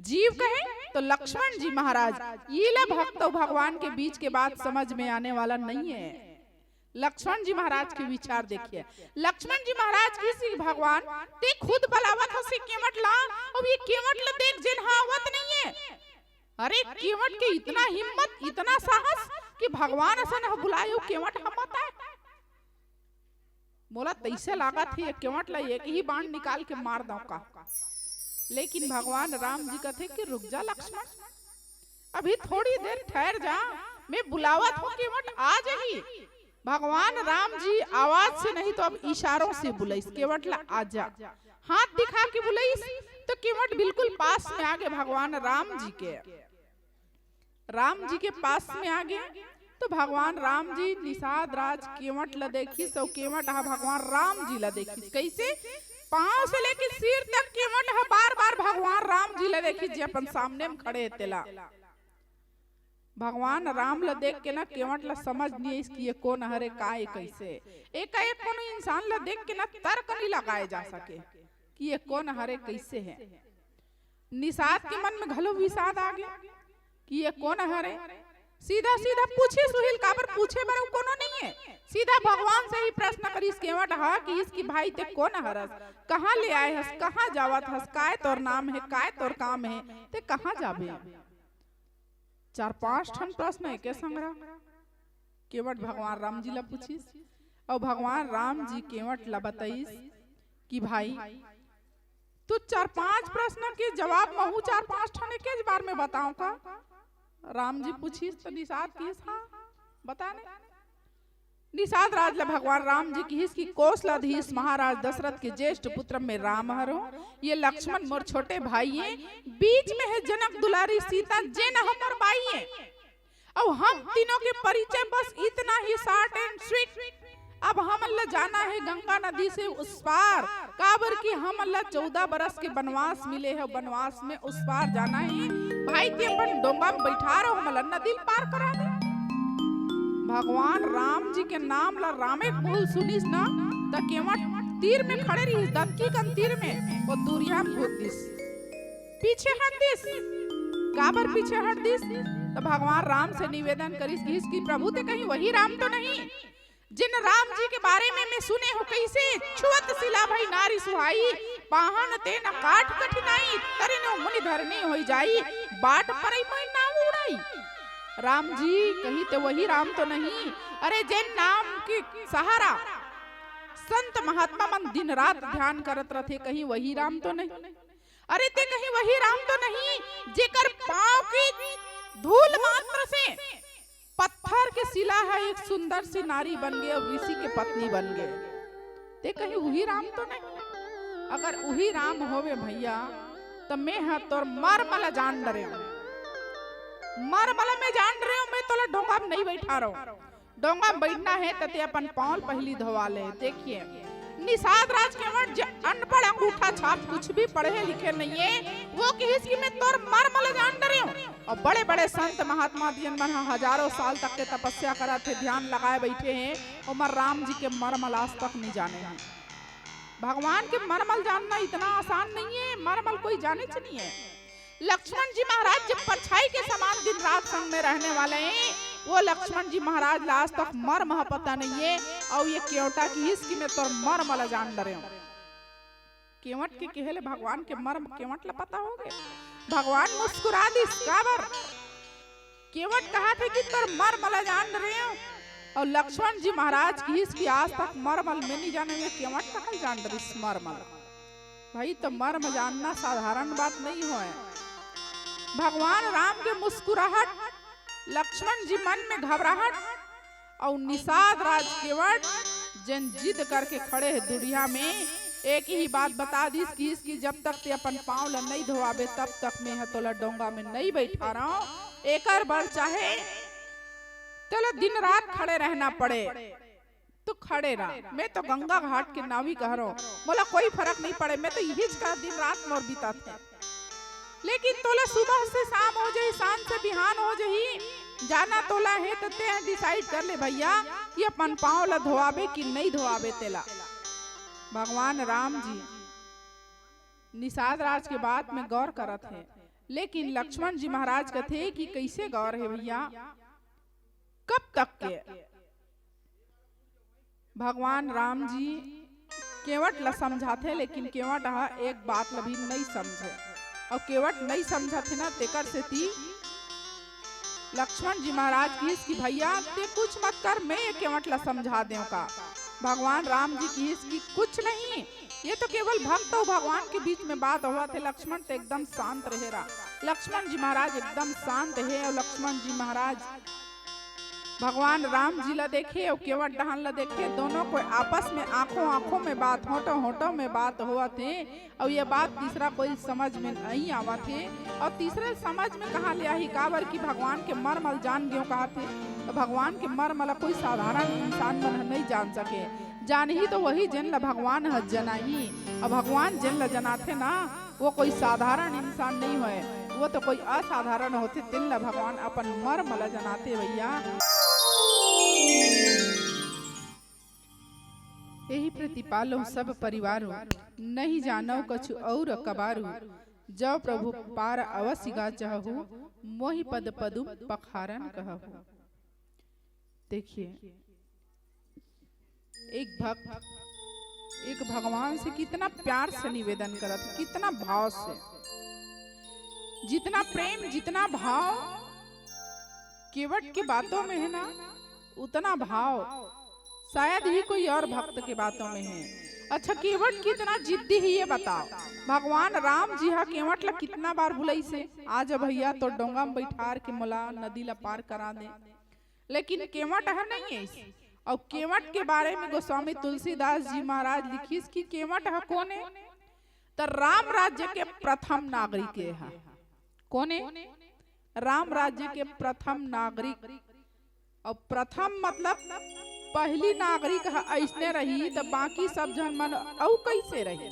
जीव कहे तो लक्ष्मण जी महाराज ये ला भक्त और भगवान के बीच के बात समझ में आने वाला नहीं है। लक्ष्मण जी महाराज के विचार देखिए। लक्ष्मण जी महाराज किसी भगवान ते खुद बलावत हो से केवट ला, अब ये केवट ला देख जिन हावत नहीं है। अरे केवट के इतना हिम्मत, इतना साहस कि भगवान ऐसा न बुलायो केवट हमत है। मोला तैसे लगा थी केवट ला एक ही बाण निकाल के मार दो का, लेकिन भगवान राम जी कहते कि रुक जा लक्ष्मण, अभी थोड़ी देर ठहर जा, मैं बुलावत हूँ केवट आ जाही। भगवान राम जी आवाज से नहीं तो अब इशारों से बुलाइस, केवट ला आजा, हाथ दिखा के बुलाइस तो केवट बिल्कुल पास में आ गए भगवान राम जी के। राम जी के पास में आ गए तो भगवान राम जी निषाद राज केवट ला देखी, सो केवट हा भगवान राम जी ला देखी। कैसे? पांव से लेके सिर तक केवट हा बार बार भगवान राम जी ला देखी जी अपन सामने में खड़े तेला। भगवान राम ला देख के ना केवट ला समझ नहीं इसकी ये कौन हरे काय कैसे। एक कोनो इंसान ला देख के ना तर्क नहीं लगाए जा सके कि ये कौन हरे कैसे है। निषाद के मन में घलो विषाद आ गया कि ये कौन हरे। सीधा सीधा पूछे सुहेल काबर पूछे बर कोनो नहीं है, सीधा भगवान से ही प्रश्न करिस केवट हा कि इसकी भाई ते कौन हरस, कहाँ ले आए हस, कहाँ जावत हस, काय तोर नाम है, काय तोर काम है, ते कहाँ जाबे। 4-5 ठन प्रश्न है के संग्रह केवट भगवान राम जी ला पूछिस और भगवान राम जी केवट ला बताइस कि भाई तू 4-5 प्रश्न के जवाब महू 4-5 ठन के बार में बताऊं का। राम जी पूछिस तो निषाद की हाँ बताने। निषाद राज ला भगवान राम जी की इसकी कौशलाधीश महाराज दशरथ के ज्येष्ठ पुत्र में राम हरो, ये लक्ष्मण मोर छोटे भाई है, बीच में है जनक दुलारी सीता जे न हमर बाई है। अब हम तीनों के परिचय बस इतना ही शॉर्ट एंड स्वीट। अब हम अल्लाह जाना है गंगा नदी से उस पार, काबर की हम अल्लाह 14 बरस के वनवास मिले है, वनवास में उस पार जाना है। भाई ते अपन डोंगा में बैठा रहो, हम अल्लाह नदी पार करा दे। भगवान राम जी के नाम ला रामे बोल सुनिस ना त केवट तीर में खड़े रही, दत्ती कन तीर में वो दूरिया में भूत दिस, पीछे हट दिस। काबर पीछे हट दिस? तो भगवान राम से निवेदन करिस कि इसकी प्रभु ते कहीं वही राम तो नहीं जिन राम जी के बारे में मैं सुने हो, कैसे छुअत सिला भाई नारी सुहाई, पाहन ते न काट कठिनाई, तरे न मुनि धरनी होई जाई, बाट परई मैं ना उड़ाई। राम जी कहीं तो वही राम तो नहीं। अरे जिन नाम के सहारा संत महात्मा मन दिन रात ध्यान करत रहे, कहीं वही राम तो नहीं। अरे ते कहीं वही राम तो नहीं जेकर पांव की धूल मात्र से पत्थर के सिला है एक सुंदर सी नारी बन गए और ऋषि के पत्नी बन गए। ते कहीं वही राम तो नहीं। अगर वही राम होवे भैया तो मैं हा तोर मरमला जान डरे, मरमला में जान रहे हूं, मैं तोला डोंगा में नहीं बैठा रहा। डोंगा में बैठना है तो ते अपन पांव पहली धोवा ले। देखिए निषाद राज केवट जो अनपढ़ अंगूठा छाप कुछ भी पढ़े लिखे नहीं है, वो किसी में तोर मरमला जान डरे हूं। और बड़े बड़े संत महात्मा जिन हजारों साल तक के तपस्या करा थे, ध्यान लगाए बैठे हैं, उमर राम जी के मरमल आज तक नहीं जाने हैं। भगवान के मरमल जानना इतना आसान नहीं है, मरमल कोई जाने च नहीं है। लक्ष्मण जी महाराज जब परछाई के समान दिन रात संग में रहने वाले हैं, वो लक्ष्मण जी महाराज आज तक मर्म पता नहीं है। और ये केवटा की हिस्की में तो मरमल जान डरे हो। केवट के कहले भगवान के मर्म केवट ला पता हो गए। भगवान मुस्कुरा दिस काबर केवट कहा थे कि तोर मरमल जान रहे हो, और लक्ष्मण जी महाराज की इसकी आज तक मरमल में नहीं जाने में केवट कहा जान रही मरमल। भाई तो मर्म जानना साधारण बात नहीं हो। भगवान राम के मुस्कुराहट, लक्ष्मण जी मन में घबराहट, और निषाद राज केवट जन जिद करके खड़े है दुनिया में एक ही बात बता दीस कि इसकी जब तक ते अपन पाँव ला नहीं धोआबे तब तक मैं तोला डोंगा में नहीं बैठा रहा हूं। एकर बर चाहे तोला दिन रात खड़े रहना पड़े तो खड़े रह। मैं तो गंगा घाट के नावी कह रहा हूं, बोला कोई फर्क नहीं पड़े, मैं तो यही का दिन रात मोर बीता थे। लेकिन तोला सुबह से शाम हो जाए, शाम से बिहान हो जाही, जाना तोला है तो ते डिसाइड कर ले भैया कि अपन पाँव ला धोआबे कि नहीं धोआबे तेला। भगवान राम जी निषाद राज के बात में गौर करत है, लेकिन लक्ष्मण जी महाराज कहते कि कैसे गौर है भैया, कब तक के। भगवान राम जी केवट ला समझाते, लेकिन केवट एक बात ला भी नहीं समझे, और केवट नहीं समझा थे ना तेकर से थी लक्ष्मण जी महाराज की भैया ते कुछ मत कर, मैं ये केवट ला समझा दूं का। भगवान राम जी की इसकी कुछ नहीं, ये तो केवल भक्त और भगवान के बीच में बात हुआ थे। लक्ष्मण तो एकदम शांत रहे रहा, लक्ष्मण जी महाराज एकदम शांत है। और लक्ष्मण जी महाराज भगवान राम जी ला देखे और केवट डहान ला देखे, दोनों को आपस में आंखों में बात, होठों में बात हुआ थे। और ये बात तीसरा कोई समझ में नहीं आवा थे, और तीसरे समझ में कहा लिया ही काबर की भगवान के मर्मल जान गयो कहा थे। तो भगवान के मर्मल कोई साधारण इंसान मन नहीं जान सके, जान ही तो वही जन ला भगवान है जना ही। और भगवान जन ला जनाते ना वो कोई साधारण इंसान नहीं हुए, वो तो कोई असाधारण होते, तिन ला भगवान अपन मर्मल जनाते भैया। यही प्रतिपालो सब परिवारों, नहीं जानो कछु और कबारू, जब प्रभु पार अवश्य गा चाहू, मोहि पद पदु पखारन कहू। देखिए एक भक्त एक भगवान से कितना प्यार से निवेदन करत, कितना भाव से, जितना प्रेम जितना भाव केवट की बातों में है ना, उतना भाव शायद ही कोई और भक्त के बातों में है। अच्छा केवट कितना जिद्दी है ये बताओ। भगवान राम जी हा केवट ला कितना बार भुलाई से, आज भैया तो डोंगा में बैठार के मोला नदी ला पार करा दे, लेकिन केवट है नहीं है। और केवट के बारे में गोस्वामी तुलसीदास जी महाराज लिखिस कि केवट है कौन है, तो राम राज्य के प्रथम नागरिक है। कौन है? राम राज्य के प्रथम नागरिक। और प्रथम मतलब पहली नागरिक ऐसने रही तो बाकी सब जन मन औ कैसे रही।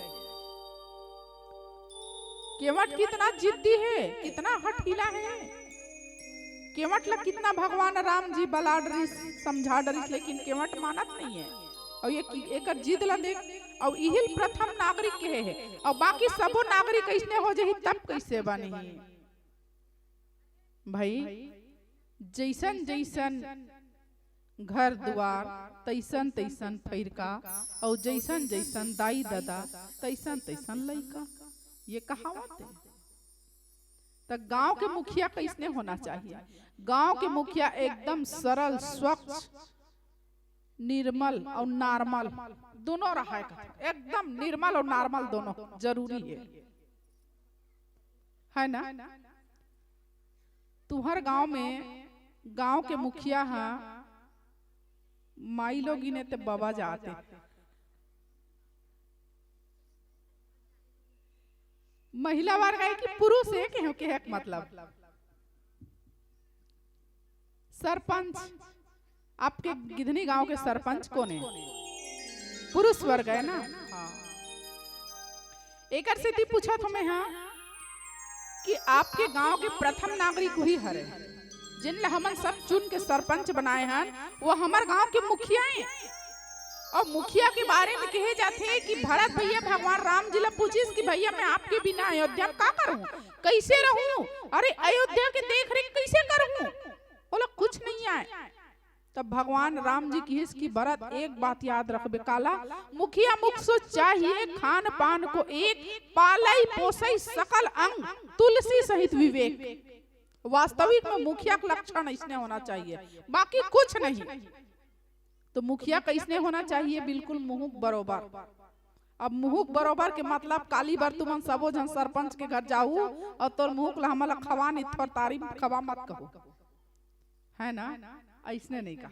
केवट कितना जिद्दी है, कितना हठीला है। केवट ला कितना भगवान राम जी बला डरिस, समझा डरिस, लेकिन केवट मानत नहीं है। और ये एक जिद ला देख, और यही प्रथम नागरिक के है, और बाकी सबो नागरिक ऐसने हो जाही तब कैसे बने भाई। जैसन जैसन घर द्वार तैसन तैसन फैरका, और जैसन जैसन दाई दादा तैसन तैसन लइका, ये कहावत है। तो गांव के मुखिया कैसने होना चाहिए? गांव के मुखिया एकदम सरल, स्वच्छ, निर्मल और नॉर्मल दोनों रहा, एकदम निर्मल और नॉर्मल दोनों जरूरी है ना। तुम्हारे गांव में गांव के मुखिया हाँ माई लोग इन्हें ते बाबा जाते, महिला वर्ग है कि पुरुष है के मतलब सरपंच। आपके गिधनी गांव के सरपंच कौन है? पुरुष वर्ग है ना। हाँ। एक से पूछा तुम्हें हाँ कि आपके गांव के प्रथम नागरिक वही हरे जिन हमन सब चुन के सरपंच बनाए हैं, वो हमारे गांव के मुखिया हैं। और मुखिया के बारे में कहे जाते हैं कि भरत भैया भगवान राम जी ला पूछिस कि भैया मैं आपके बिना अयोध्या का करूं, कैसे रहूं, अरे अयोध्या के देख रेख कैसे करूं? बोला कुछ नहीं आए। तब भगवान राम जी की इसकी भरत एक बात याद रखबे काला, मुखिया मुख सो चाहिए खान पान को एक, पालई पोसई सकल अंग तुलसी सहित विवेक। वास्तविक में मुखिया का लक्षण इसने होना चाहिए, बाकी कुछ नहीं। तो मुखिया कैसने होना चाहिए? बिल्कुल मुहुक बरोबर। अब मुहुक बरोबर के मतलब काली बार तुम सबो जन सरपंच के घर जाऊ और तोर मुहुक ला हमला खवा नहीं, थोर तारीफ खवा मत कहो, है ना। ऐसने नहीं कहा।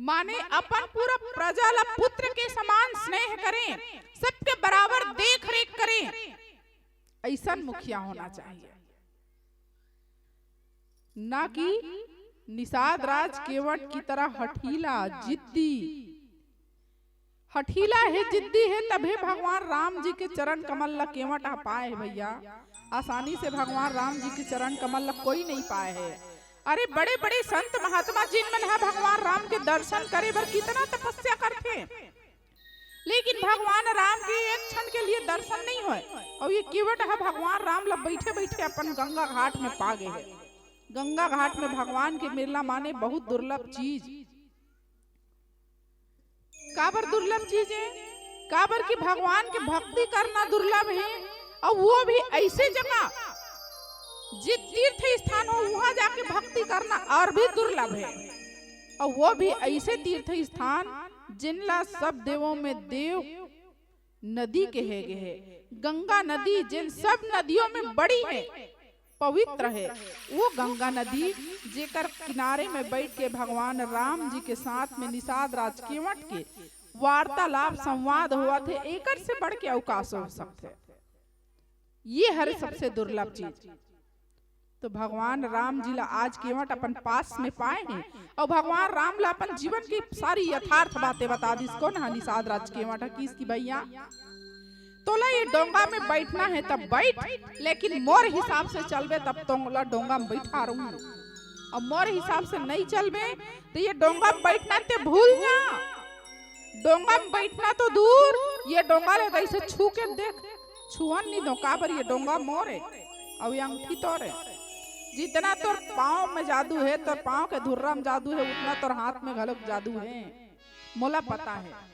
माने अपन पूरा प्रजा ला पुत्र के समान स्नेह करें, सबके बराबर देख रेख करें, ऐसा मुखिया होना चाहिए। ना कि निषाद राज केवट की तरह हठीला जिद्दी। हठीला है, जिद्दी है, तभी भगवान राम जी के चरण कमल ला केवट आ पाए भैया। आसानी से भगवान राम जी के चरण कमल ला कोई नहीं पाए है। अरे बड़े बड़े संत महात्मा जिनमन है भगवान राम के दर्शन करे बर कितना तपस्या करते, लेकिन भगवान राम के एक क्षण के लिए दर्शन नहीं हुए। और ये केवट है भगवान राम ला बैठे बैठे अपन गंगा घाट में पा गए है। गंगा घाट में भगवान के मिलना माने बहुत दुर्लभ चीज। काबर दुर्लभ चीज है? काबर की भगवान की भक्ति करना दुर्लभ है, और वो भी ऐसे जगह जिस तीर्थ स्थान हो वहां जाके भक्ति करना और भी दुर्लभ है। और वो भी ऐसे तीर्थ स्थान जिनला सब देवों में देव नदी कहे गए है। गंगा नदी जिन सब नदियों में बड़ी है, पवित्र है, वो गंगा नदी जेकर किनारे में बैठ के भगवान राम जी के साथ में निषाद राज केवट के वार्तालाप संवाद हुआ थे, एकर से बढ़ के अवकाश हो सकते। ये हर सबसे दुर्लभ चीज। तो भगवान राम जी ला आज केवट अपन पास में पाए हैं, और भगवान राम ला अपन जीवन की सारी यथार्थ बातें बता दी। इसको ना निषाद राज केवट की इसकी भैया तोला ये डोंगा में बैठना है तब बैठ, लेकिन मोर हिसाब से चलबे तब तोला डोंगा में बैठा रहूं, और मोर हिसाब से नहीं चलबे तो ये डोंगा में बैठना ते भूल जा। डोंगा में बैठना तो दूर, ये डोंगा ले ऐसे छू के देख, छुअन नहीं दो काबर ये डोंगा मोर है और ये अंगठी तोर है। जितना तोर पाँव में जादू है, तोर पाँव के धुर्रा में जादू है, उतना तोर हाथ में घलोक जादू है। मोला पता है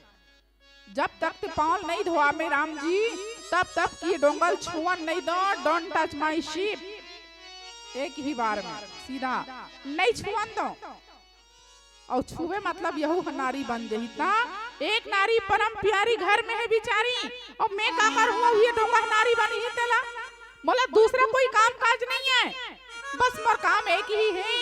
जब तक ते पाँव नहीं धोआ में राम जी, तब तक ये डोंगल छुअन नहीं दो। Don't touch my ship. एक ही बार में सीधा नहीं छुअन दो। और छुए मतलब यहू नारी बन गई ता। एक नारी परम प्यारी घर में है बिचारी, और मैं का करूँ ये डोंगा नारी बनी है तेला। मोला दूसरा कोई काम काज नहीं है, बस मोर काम एक ही है,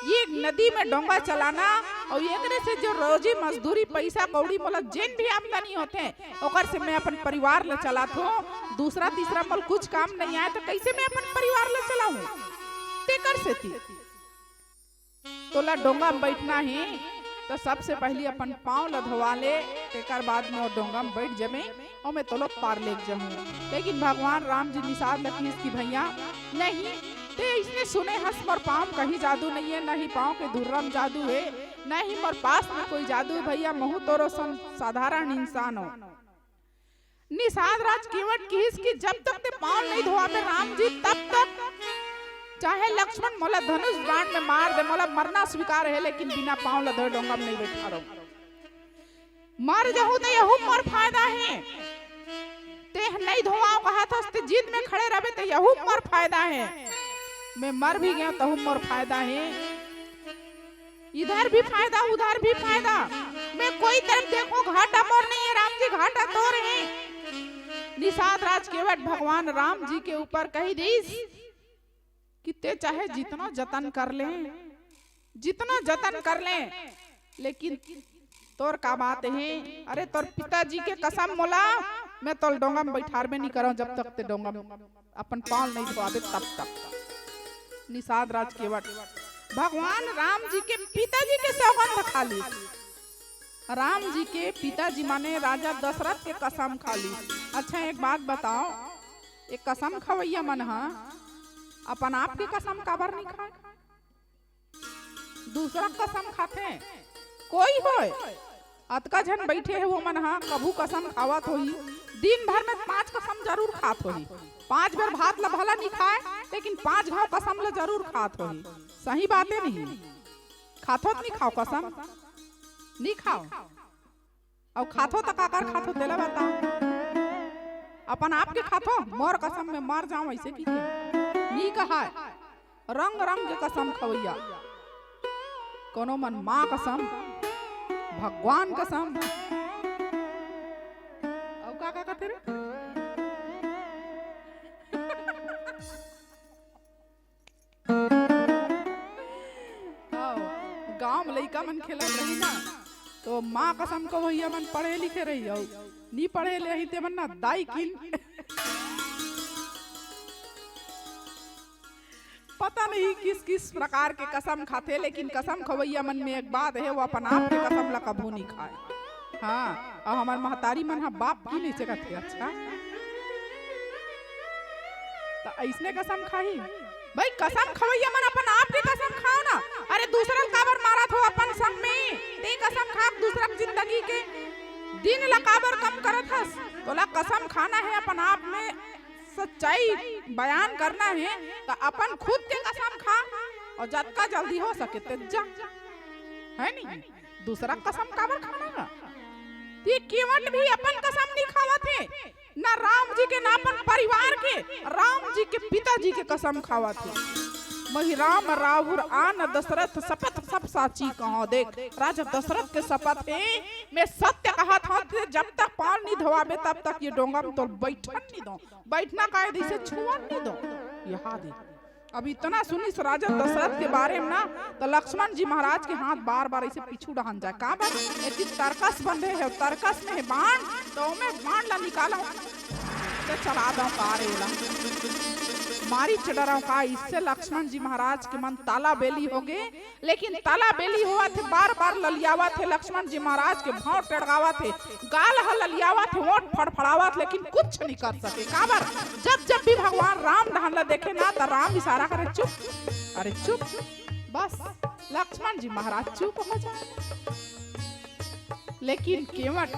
ये नदी में डोंगा चलाना। और एकरे से जो रोजी मजदूरी पैसा कौड़ी मोला जेन भी आमदनी होते ओकर से मैं अपन परिवार ला चलात हूँ। दूसरा तीसरा मोल कुछ काम नहीं आए तो कैसे मैं अपन परिवार ला चलाऊं? तेकर से थी तोला डोंगा में बैठना है तो सबसे पहले अपन पाँव ला धोवा ले, तेकर बाद में डोंगा में बैठ जमे और मैं तोलो पार ले जाऊँ। लेकिन भगवान राम जी निषाद लखी इसकी भैया नहीं ते इसने सुने हंस मोर पाँव कहीं जादू नहीं है, नहीं पाँव के धुर्रा में जादू है, नहीं मोर पास में कोई जादू है भैया। महू तोरो साधारण इंसान हो। निषाद राज केवट की इसकी जब तक ते पाँव नहीं धोआ में राम जी, तब तक चाहे लक्ष्मण मोला धनुष बाण में मार दे, मोला मरना स्वीकार है, लेकिन बिना पाँव ला धोए डोंगा में नहीं बैठा रहूं। मर जाऊं तो यहू मोर फायदा है। ते नहीं धोआ कहा था जिद में खड़े रहे तो यहू मोर फायदा है। मैं मर भी गया तो मोर फायदा है। इधर भी फायदा उधर भी फायदा। मैं कोई तरफ देखो घाटा मोर नहीं है, राम जी घाटा तोर है। निषाद राज केवट भगवान राम जी के ऊपर कही दीस कि ते चाहे जितना जतन कर ले, जितना जतन कर ले, लेकिन तोर का बात है। अरे तोर पिताजी के कसम मोला मैं तोल डोंगा में बैठार में नहीं करूं जब तक ते डोंगा में अपन पाँव नहीं धोआबे तब तक। निषाद राज केवट भगवान राम जी के पिताजी के सौगंध खा ली। राम जी के पिताजी माने राजा दशरथ के कसम खा ली। अच्छा एक बात बताओ, एक कसम खवैया मन हा अपन आप के कसम काबर नहीं खाए? दूसरा कसम खाते कोई होए अतका जन बैठे है वो मन हा कभू कसम खावत होई, दिन भर में 5 कसम जरूर खात होई। 5 बार भात ला भला नहीं खाए, लेकिन 5 घाव कसम ला जरूर खात होई। सही बातें नहीं खाथो नहीं खाओ कसम नहीं खाओ, और खाथो तो काकर खाथो देला बताओ। अपन आप के खाथो मोर कसम में मार जाऊं ऐसे की नहीं कहा। रंग रंग के कसम खवैया, कोनो मन माँ कसम, भगवान कसम, और का कहते रे गांव में लइका मन खेलत रही ना तो माँ कसम को भैया मन पढ़े लिखे रही हो, नहीं पढ़े ले ही ते मन ना दाई किन पता नहीं किस किस प्रकार के कसम खाते, लेकिन कसम खवैया मन में एक बात है, वो अपन आप के कसम ला कभू नहीं खाए। हाँ, और हमार महतारी मन हा बाप की नहीं चकत है। अच्छा तो ऐसने कसम खाही भाई, कसम खवैया मन अपन आप के कसम खाओ ना। अरे दूसरा काबर मारत हो अपन संग में, ते कसम खा दूसरा जिंदगी के दिन ला काबर कम करत हस। तो ला कसम खाना है, अपन आप में सच्चाई बयान करना है, तो अपन खुद के कसम खा और जतका जल्दी हो सके ते जा, है नहीं दूसरा कसम काबर खाना है। ये केवट भी अपन कसम नहीं खावा थे ना, राम जी के ना अपन परिवार के, राम जी के पिताजी के कसम खावा थे। मही राम रावुर आन दशरथ शपथ सब साची कहो, देख राजा दशरथ के शपथ है, मैं सत्य कहा था, जब तक पान नहीं धोवाबे तब तक ये डोंगा में तो बैठन नहीं दो, बैठना कायदे से छुअन नहीं दो। यहाँ दे अब इतना सुनिस राजा दशरथ के बारे में ना, तो लक्ष्मण जी महाराज के हाथ बार बार ऐसे पीछू डहन जाए। का बात एक तरकस बंधे है, तरकस में है बाण, तो मैं बाण ला निकाला तो चला दो कारेला मारी चढ़ा का। इससे लक्ष्मण जी महाराज के मन ताला बेली हो गए, लेकिन ताला बेली हुआ थे, बार बार ललियावा थे लक्ष्मण जी महाराज के, भाव टड़गावा थे, गाल ह ललियावा थे, ओठ फड़फड़ावा थे, लेकिन कुछ नहीं कर सके। काबर जब भी भगवान राम ढाला देखे ना, तो राम इशारा करे चुप, अरे चुप, बस लक्ष्मण जी महाराज चुप हो जाए। लेकिन केवट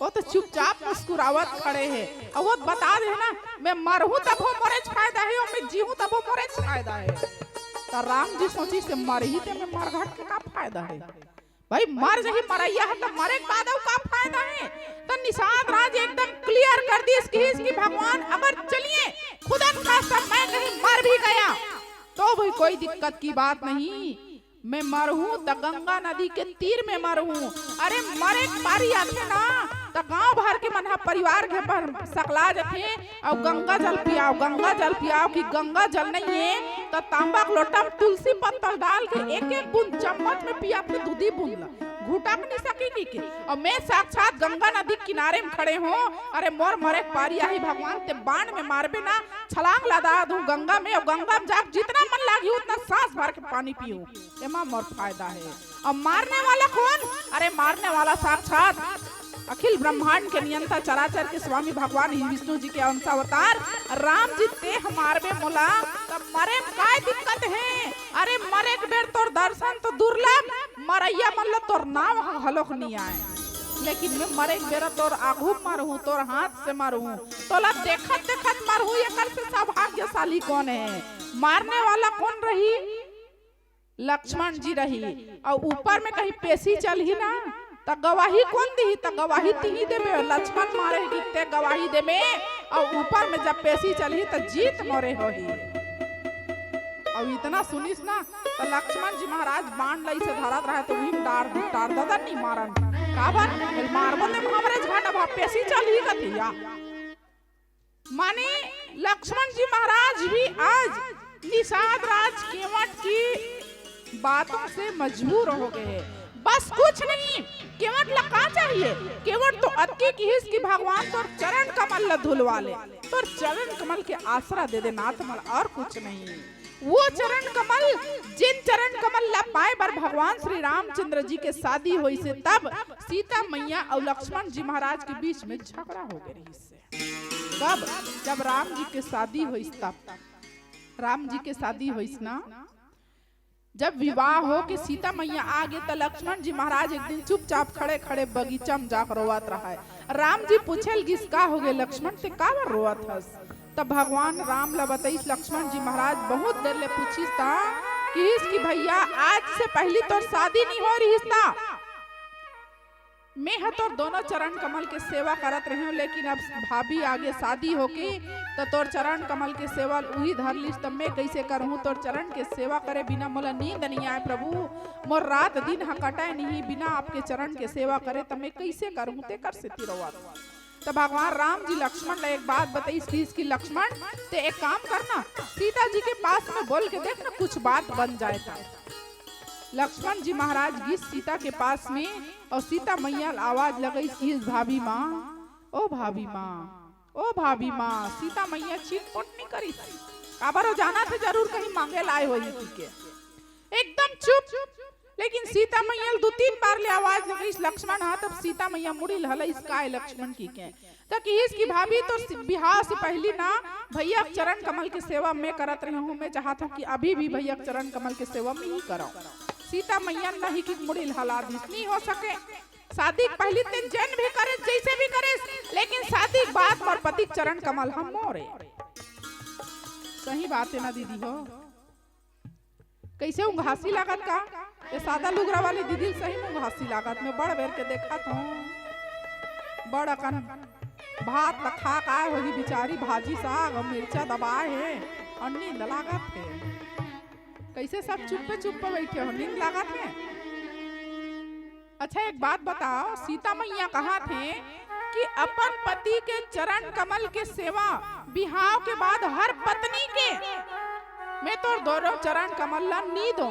वो तो चुपचाप मुस्कुरावत खड़े हैं, और वो बता दे ना, मैं मरहूं तब हो मोरे फायदा है, और मैं जीहूं तब हो मोरे फायदा है। तो राम जी सोची से मर ही ते मैं मर घट के का फायदा है भाई, मर जही मरैया है तो मरे के बाद का फायदा है। तो निषाद राज एकदम क्लियर कर दी इसकी भगवान अगर चलिए खुदा का सब मैं कहीं मर भी गया तो भाई कोई दिक्कत की बात नहीं, मैं मरहूं तो गंगा नदी के तीर में मरहूं। अरे मरे पारी आते ना तो गांव भर के मन परिवार के पर सकला जाते, और गंगा जल पियाओ, गंगा जल पियाओ, कि गंगा जल नहीं है तो तांबा के लोटा में तुलसी पत्ता डाल के एक एक बूंद चम्मच में पिया, फिर दूधी बूंद ला, घुटक नहीं सकेगी के। और मैं साक्षात गंगा नदी किनारे में खड़े हूँ, अरे मोर मरे पारी आई भगवान ते बाण में मारबे ना, छलांग लगा दूं गंगा में, और गंगा में जाकर जितना मन लागी उतना सांस भर के पानी पीऊं, एमा मोर फायदा है। और मारने वाला कौन? अरे मारने वाला साक्षात अखिल ब्रह्मांड के नियंता चराचर के स्वामी भगवान विष्णु जी के अंशावतार राम जी ते हमारे मोला, तब मरे काय दिक्कत है। अरे मरे के बेर तोर दर्शन तो दुर्लभ, मरैया मतलब तोर नाम हलोक नहीं आए, लेकिन मैं मरे के बेरा तोर आगू मरहूं, तोर हाथ से मरहूं, तोला देखत देखत मरहूं, ये कर से सौभाग्यशाली कौन है? मारने वाला कौन रही? लक्ष्मण जी रही, और ऊपर में कहीं पेशी चल ही ना, तो गवाही कौन दी? तो गवाही ती देवे, लक्ष्मण मारे ते गवाही देवे, और ऊपर में जब पेशी चली तो जीत मोरे हो ही। और इतना सुनिस ना तो लक्ष्मण जी महाराज बाण लई से धरत रहे, तो वही डार दादा नहीं मारन, काबर मारबो ने हमरे झट अब पेशी चली कथिया। माने लक्ष्मण जी महाराज भी आज निषाद राज केवट की बातों से मजबूर हो गए। बस कुछ नहीं, केवट लगा चाहिए, केवट तो अति की हिस की भगवान तो चरण कमल ला धुलवा ले, तो चरण कमल के आसरा दे दे नाथ मल, और कुछ नहीं। वो चरण कमल जिन चरण कमल ला पाए बर भगवान श्री रामचंद्र जी के शादी हुई से, तब सीता मैया और लक्ष्मण जी महाराज के बीच में झगड़ा हो गई से। कब? जब राम जी के शादी हुई, तब राम जी के शादी हुई ना, जब विवाह हो के सीता मैया आ गए, तो लक्ष्मण जी महाराज एक दिन चुपचाप खड़े खड़े बगीचा में जाकर रोवत रहा है। राम जी पूछल किस का हो गए लक्ष्मण ते का रोवत हस? तब भगवान राम ला बताइस लक्ष्मण जी महाराज बहुत देर ले पूछिस था कि भैया आज से पहली तो शादी नहीं हो रही था, मैं तोर दोनों चरण कमल के सेवा करत रहे हूँ, लेकिन अब भाभी आगे शादी होके तो तोर चरण कमल के सेवा वही धर लिस, तब मैं कैसे करूँ? तोर चरण के सेवा करे बिना मोला नींद नहीं आए प्रभु, मोर रात दिन हकटाए नहीं, बिना आपके चरण के सेवा करे तो मैं कैसे करूँ? ते कर से तिरवा। तो भगवान राम जी लक्ष्मण ने एक बात बताई इसकी, लक्ष्मण ते एक काम करना, सीता जी के पास में बोल के देखना कुछ बात बन जाए था। लक्ष्मण जी महाराज गई सीता के पास में और सीता मैया आवाज लगई कि भाभी माँ, ओ भाभी माँ, ओ भाभी माँ। सीता मैया चिटपुट नहीं करी, काबर हो जाना थे जरूर कहीं मांगे लाए हो के एकदम चुप। लेकिन सीता मैया 2-3 बार ले आवाज लगी लक्ष्मण हाँ, तब सीता मैया मुड़ी लहल इसका लक्ष्मण की के ताकि इसकी भाभी तो बिहार से पहली ना भैया चरण कमल की सेवा में करत रही हूँ, मैं चाहता हूँ कि अभी भी भैया चरण कमल की सेवा में ही करो। सीता मैया नहीं की मुड़ी लहला दी, नहीं हो सके शादी पहली दिन जन भी करे जैसे भी करे, लेकिन शादी के बाद मोर पति चरण कमल हम मोरे। सही बात है ना दीदी हो, कैसे घासी लागत का ये सादा लुगरा वाली दीदी सही में घासी लागत में बड़ बेर के देखा तो बड़ अकन भात लखा का वही बिचारी भाजी साग और मिर्चा दबाए है और नींद लागत है। कैसे सब चुप पे बैठे हो, नींद लागत है। अच्छा एक बात बताओ, सीता मैया कहा थे कि अपन पति के चरण कमल के सेवा बिहाव के बाद हर पत्नी के मैं तो दोनों चरण कमल ला नी दो,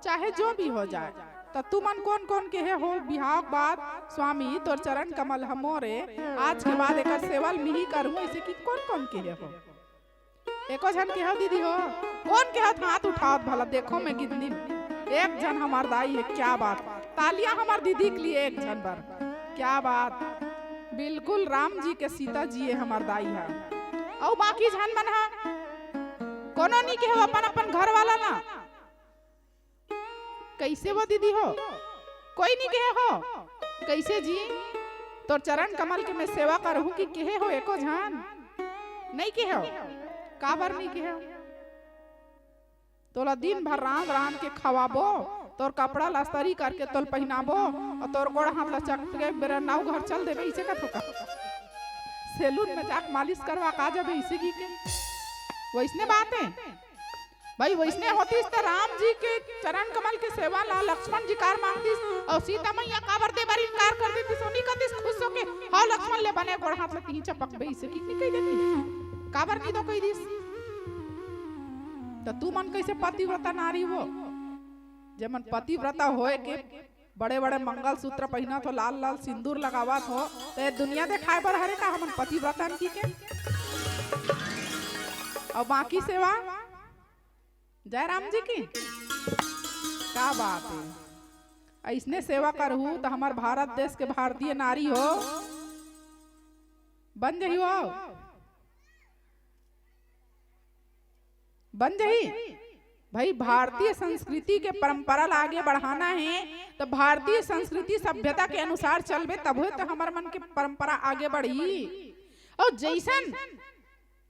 चाहे जो भी हो जाए। तो तुमन कौन कौन के है हो बिहाव बाद स्वामी तोर चरण कमल हमोरे आज के बाद एक सेवल मिही करूँ, ऐसे कि कौन कौन के है हो? एको जन के हो दीदी हो, कौन के हाथ उठाओ भला देखो मैं कितनी एक जन हमार दाई है। क्या बात, तालियां हमार दीदी के लिए एक जन पर, क्या बात। बिल्कुल राम जी के सीता जी है हमार दाई है। और बाकी जन मन है कोनो नहीं के हो अपन अपन घर वाला ना। कैसे वो दीदी हो, कोई नहीं के हो कैसे जी तो चरण कमल के मैं सेवा करूं कि केहे हो एको जान नहीं के हो, काबर नहीं के हो। तोला दिन भर राम राम के खवाबो, तोर कपड़ा लस्तरी करके तोल पहनाबो और तोर गोड़ हाथ लचक के बेरा नाव घर चल देबे, इसे का थोका सैलून में जाक मालिश करवा का जाबे इसे की के वैसने बात है भाई। वैसने होती तो राम जी के चरण कमल के सेवा ला लक्ष्मण जी कार मांगती और सीता मैया काबर दे बारी इनकार कर देती, सोनी कति खुश होके हां लक्ष्मण ले बने गोड़ हाथ लती चपक बे इसे की कह देती, काबर नहीं तो कह दिस। तो तू मन कैसे पतिव्रता नारी हो, जे मन पतिव्रता होए के बड़े बड़े मंगल सूत्र पहना तो लाल लाल सिंदूर लगावत हो, तो ये दुनिया देखाए बर हरे का हमन पतिव्रता की के। और बाकी सेवा जय राम जी की क्या बात है। ऐसने सेवा करहू तो हमार भारत देश के भारतीय नारी हो बन जही हो, बन जही भाई। भारतीय संस्कृति के परंपरा ला आगे बढ़ाना है तो भारतीय संस्कृति सभ्यता के अनुसार चलबे तब तो हमार मन के परंपरा आगे बढ़ी। और जैसन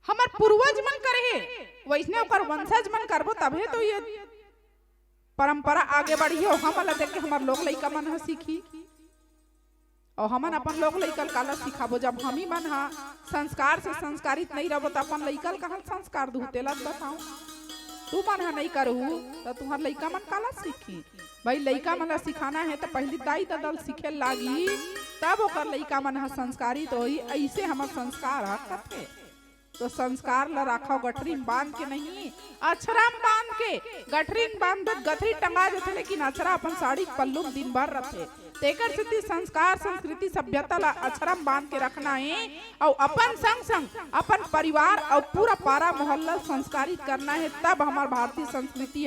हमार पूर्वज मन करे वैसने ओकर वंशज मन करबो तबे तो ये परंपरा आगे बढ़ी। हो हम ला देख के हमार लोग लइका मन ह सीखी और हमन अपन लोग लइकल काला सिखाबो। जब हम ही मन हा संस्कार से संस्कारित नहीं रहबो तो अपन लइकल कहाँ संस्कार दूते ला बताओ। तू मन हा नहीं करहू तो तुहार लइका मन काला सीखी भाई। लइका मन ला सिखाना है तो पहली दाई ददल सीखे लागी तब ओकर लइका मन हा संस्कारित होई। ऐसे हमर संस्कार हकते तो संस्कार ला राखो गठरी बांध के नहीं, अछराम बांध के। गठरी बांध गठरी टंगा जाते लेकिन अछरा अपन साड़ी पल्लू दिन भर रखे। तेकर से संस्कार संस्कृति सभ्यता ला अछराम बांध के रखना है और अपन संग संग अपन परिवार और पूरा पारा मोहल्ला संस्कारित करना है। तब हमार भारतीय संस्कृति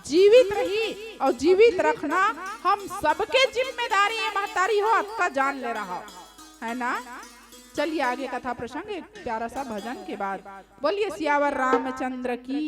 जीवित रही और जीवित रखना हम सबके जिम्मेदारी है। महतारी हो आपका जान ले रहा है ना। चलिए आगे कथा प्रसंग एक प्यारा सा भजन के बाद बोलिए सियावर रामचंद्र की।